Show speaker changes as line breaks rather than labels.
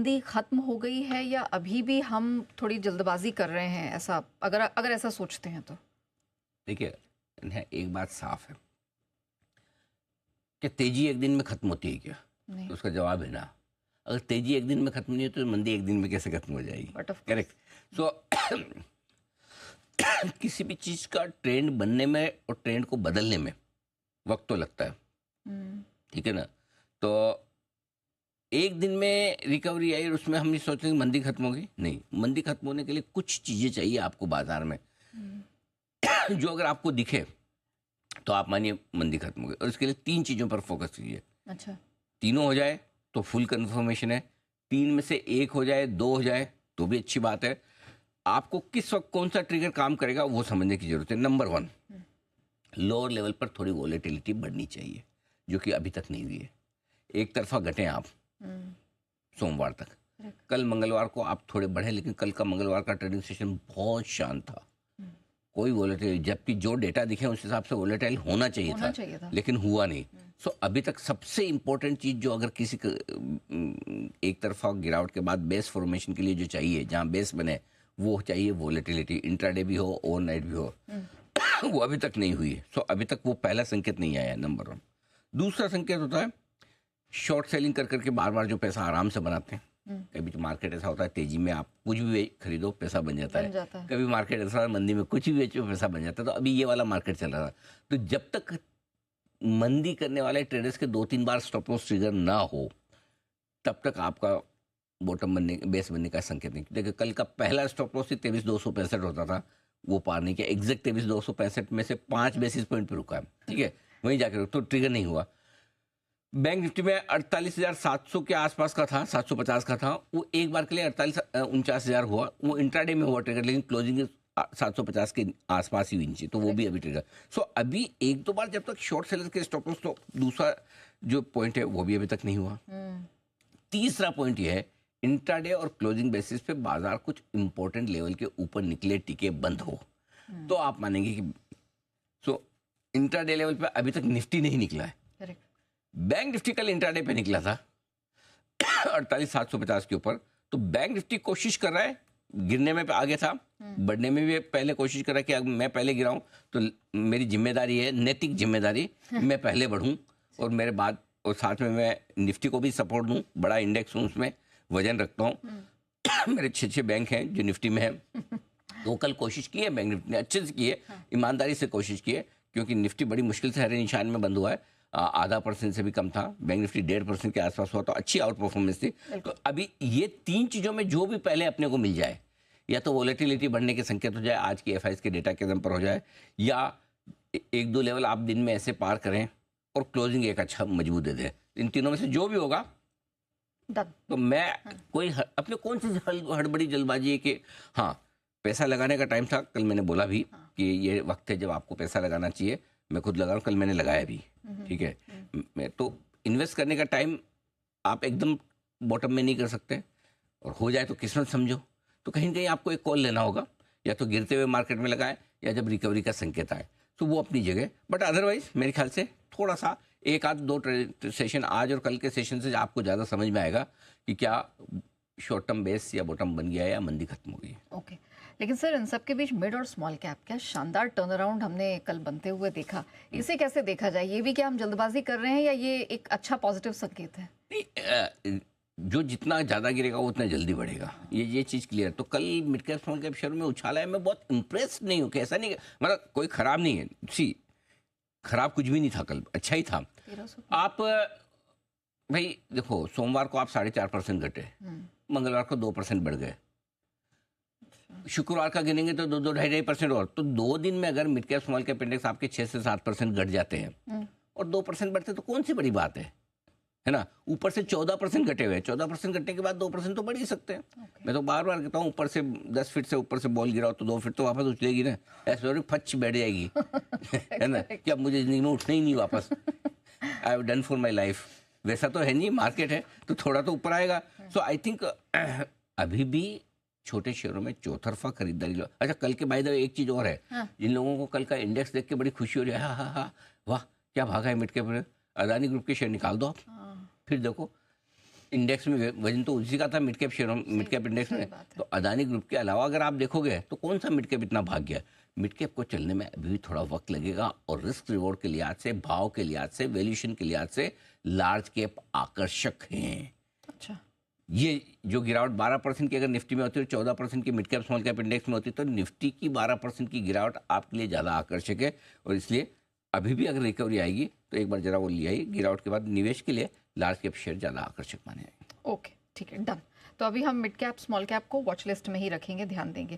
मंदी खत्म हो गई है या अभी भी हम थोड़ी जल्दबाजी कर रहे हैं, ऐसा अगर अगर ऐसा सोचते हैं तो?
देखिए, एक बात साफ है कि तेजी एक दिन में खत्म होती है क्या?
नहीं।
तो उसका जवाब है ना। अगर तेजी एक दिन में खत्म नहीं होती तो मंदी एक दिन में कैसे खत्म हो जाएगी?
But of
correct. सो किसी भी चीज़ का ट्रेंड बनने में और ट्रेंड को बदलने में वक्त तो लगता है, ठीक है ना। तो एक दिन में रिकवरी आई और उसमें हम नहीं सोच रहे कि मंदी खत्म होगी। नहीं, मंदी खत्म होने के लिए कुछ चीज़ें चाहिए आपको बाजार में जो अगर आपको दिखे तो आप मानिए मंदी खत्म हो गई। और इसके लिए 3 चीज़ों पर फोकस कीजिए।
अच्छा।
तीनों हो जाए तो फुल कंफर्मेशन है, 3 में से 1 हो जाए, 2 हो जाए तो भी अच्छी बात है। आपको किस वक्त कौन सा ट्रिगर काम करेगा वो समझने की जरूरत है। नंबर 1, लोअर लेवल पर थोड़ी वॉलेटिलिटी बढ़नी चाहिए, जो कि अभी तक नहीं हुई है। एक तरफा घटे आप सोमवार तक, कल मंगलवार को आप थोड़े बढ़े, लेकिन कल का मंगलवार का ट्रेडिंग सेशन बहुत शांत था, कोई वॉलेटाइल, जबकि जो डेटा दिखे उस हिसाब से वॉलेटाइल होना चाहिए था, लेकिन हुआ नहीं। सो अभी तक सबसे इंपॉर्टेंट चीज जो अगर किसी एक तरफा गिरावट के बाद बेस फॉर्मेशन के लिए जो चाहिए, जहां बेस बने, वो चाहिए वॉलेटिलिटी, इंट्राडे भी हो ओवरनाइट भी हो। वो अभी तक नहीं हुई है। सो अभी तक वो पहला संकेत नहीं आया, नंबर 1। दूसरा संकेत होता है शॉर्ट सेलिंग कर करके बार बार जो पैसा आराम से बनाते हैं। कभी तो मार्केट ऐसा होता है तेजी में आप कुछ भी खरीदो पैसा बन जाता है, कभी मार्केट ऐसा मंदी में कुछ भी बेचो पैसा बन जाता है। तो अभी ये वाला मार्केट चल रहा था। तो जब तक मंदी करने वाले ट्रेडर्स के 2-3 बार स्टॉप लॉस ट्रिगर ना हो, तब तक आपका बॉटम बनने, बेस बनने का संकेत नहीं। देखिए, कल का पहला स्टॉप लॉस 23,265 होता था, वो पार नहीं किया। एग्जैक्ट 23,265 में से 5 बेसिस पॉइंट पर रुका है, ठीक है, वहीं जाकर तो ट्रिगर नहीं हुआ। बैंक निफ्टी में 48,700 के आसपास का था, 750 का था, वो एक बार के लिए 49,000 हुआ, वो इंट्राडे में हुआ ट्रिगर, लेकिन क्लोजिंग 750 के आसपास ही हुई नीचे, तो वो भी अभी ट्रिगर। सो अभी 1-2 बार जब तक शॉर्ट सेलर के स्टॉप लॉस, तो दूसरा जो पॉइंट है वो भी अभी तक नहीं हुआ। तीसरा पॉइंट ये है, इंट्राडे और क्लोजिंग बेसिस पे बाजार कुछ इंपॉर्टेंट लेवल के ऊपर निकले, टिके, बंद हो, तो आप मानेंगे कि सो इंट्राडे लेवल पे अभी तक निफ्टी नहीं निकला है। बैंक निफ्टी कल इंट्राडे पे निकला था 48,750 के ऊपर। तो बैंक निफ्टी कोशिश कर रहा है, गिरने में आगे था, बढ़ने में भी पहले कोशिश कर रहा है कि अगर मैं पहले गिराऊं तो मेरी जिम्मेदारी है, नैतिक जिम्मेदारी, मैं पहले बढ़ूं और मेरे बाद, और साथ में मैं निफ्टी को भी सपोर्ट दूं, बड़ा इंडेक्स हूं, उसमें वजन रखता हूं। मेरे 6 बैंक हैं जो निफ्टी में है, तो कल कोशिश की है बैंक निफ्टी ने, अच्छे से की है, ईमानदारी से कोशिश की है, क्योंकि निफ्टी बड़ी मुश्किल से हरे निशान में बंद हुआ है। 0.5% से भी कम था, बैंक निफ्टी 1.5% के आसपास हुआ, तो अच्छी आउट परफॉर्मेंस थी। तो अभी ये 3 चीज़ों में जो भी पहले अपने को मिल जाए, या तो वॉलेटिलिटी बढ़ने के संकेत हो जाए, आज की एफआईएस के डेटा के दम पर हो जाए, या 1-2 लेवल आप दिन में ऐसे पार करें और क्लोजिंग एक अच्छा मजबूत दे दे, इन तीनों में से जो भी होगा, तो मैं कोई अपने कौन सी हड़बड़ी जल्दबाजी है कि हाँ पैसा लगाने का टाइम था। कल मैंने बोला भी कि ये वक्त है जब आपको पैसा लगाना चाहिए, मैं खुद लगा रहा हूँ, कल मैंने लगाया भी, ठीक है। मैं तो इन्वेस्ट करने का टाइम आप एकदम बॉटम में नहीं कर सकते, और हो जाए तो किस्मत समझो। तो कहीं ना कहीं आपको एक कॉल लेना होगा, या तो गिरते हुए मार्केट में लगाएं, या जब रिकवरी का संकेत आए, तो वो अपनी जगह। बट अदरवाइज मेरे ख्याल से थोड़ा सा 1-2 सेशन आज और कल के सेशन से आपको ज़्यादा समझ में आएगा कि क्या शॉर्ट टर्म बेस या बॉटम बन गया है या मंदी खत्म हो गई है।
ओके। लेकिन सर, इन सब के बीच मिड और स्मॉल कैप क्या शानदार टर्न अराउंड हमने कल बनते हुए देखा, इसे कैसे देखा जाए? ये भी क्या हम जल्दबाजी कर रहे हैं या ये एक अच्छा पॉजिटिव संकेत है?
नहीं, जो जितना ज़्यादा गिरेगा वो उतना जल्दी बढ़ेगा, ये चीज़ क्लियर। तो कल mid cap small cap share में उछाला है, मैं बहुत इंप्रेस नहीं हूँ कि ऐसा नहीं, मतलब कोई ख़राब नहीं है, सी खराब कुछ भी नहीं था कल, अच्छा ही था। आप भाई देखो, सोमवार को आप 4.5% घटे, मंगलवार को 2% बढ़ गए, शुक्रवार का गिनेंगे तो 2-2.5% और, तो 2 दिन में अगर mid cap small cap index आपके 6 से 7% घट जाते हैं और 2% बढ़ते, तो कौन सी बड़ी बात है ना। ऊपर से 14% घटे हुए, 14% घटने के बाद 2% तो बढ़ ही सकते हैं। मैं तो बार बार कहता हूँ, ऊपर से 10 फीट से ऊपर से बॉल गिराओ तो 2 फीट तो वापस उछलेगी ना, ऐसे फच बैठ जाएगी है ना, कि अब मुझे जिंदगी में उठना ही नहीं वापस, I have done for my life. वैसा तो है नहीं, मार्केट है तो थोड़ा तो ऊपर आएगा। सो आई थिंक अभी भी छोटे शेयरों में चौतरफा खरीदारी लो। अच्छा, कल के बाय द वे एक चीज और है, जिन लोगों को कल का इंडेक्स देख के बड़ी खुशी हो रही है, वाह क्या भागा है मिड कैप, अदानी ग्रुप के शेयर निकाल दो आप, फिर देखो इंडेक्स में वजन तो उसी का था मिड कैप शेयरों मिड कैप इंडेक्स
सही
में।
बात है।
तो अदानी ग्रुप के अलावा अगर आप देखोगे तो कौन सा मिड कैप इतना भाग गया। मिड कैप को चलने में अभी भी थोड़ा वक्त लगेगा और रिस्क रिवॉर्ड के लिहाज से, भाव के लिहाज से, वैल्यूएशन के लिहाज से लार्ज कैप आकर्षक हैं।
अच्छा,
ये जो गिरावट 12% की अगर निफ्टी में होती है, 14% की mid cap small cap index में होती है, तो निफ्टी की 12% की गिरावट आपके लिए ज़्यादा आकर्षक है। और इसलिए अभी भी अगर रिकवरी आएगी तो एक बार जरा वो ले आई, गिरावट के बाद निवेश के लिए लार्ज कैप शेयर ज़्यादा आकर्षक माने जाएंगे।
ओके, ठीक है, डन। तो अभी हम मिड कैप स्मॉल कैप को वॉच लिस्ट में ही रखेंगे, ध्यान देंगे।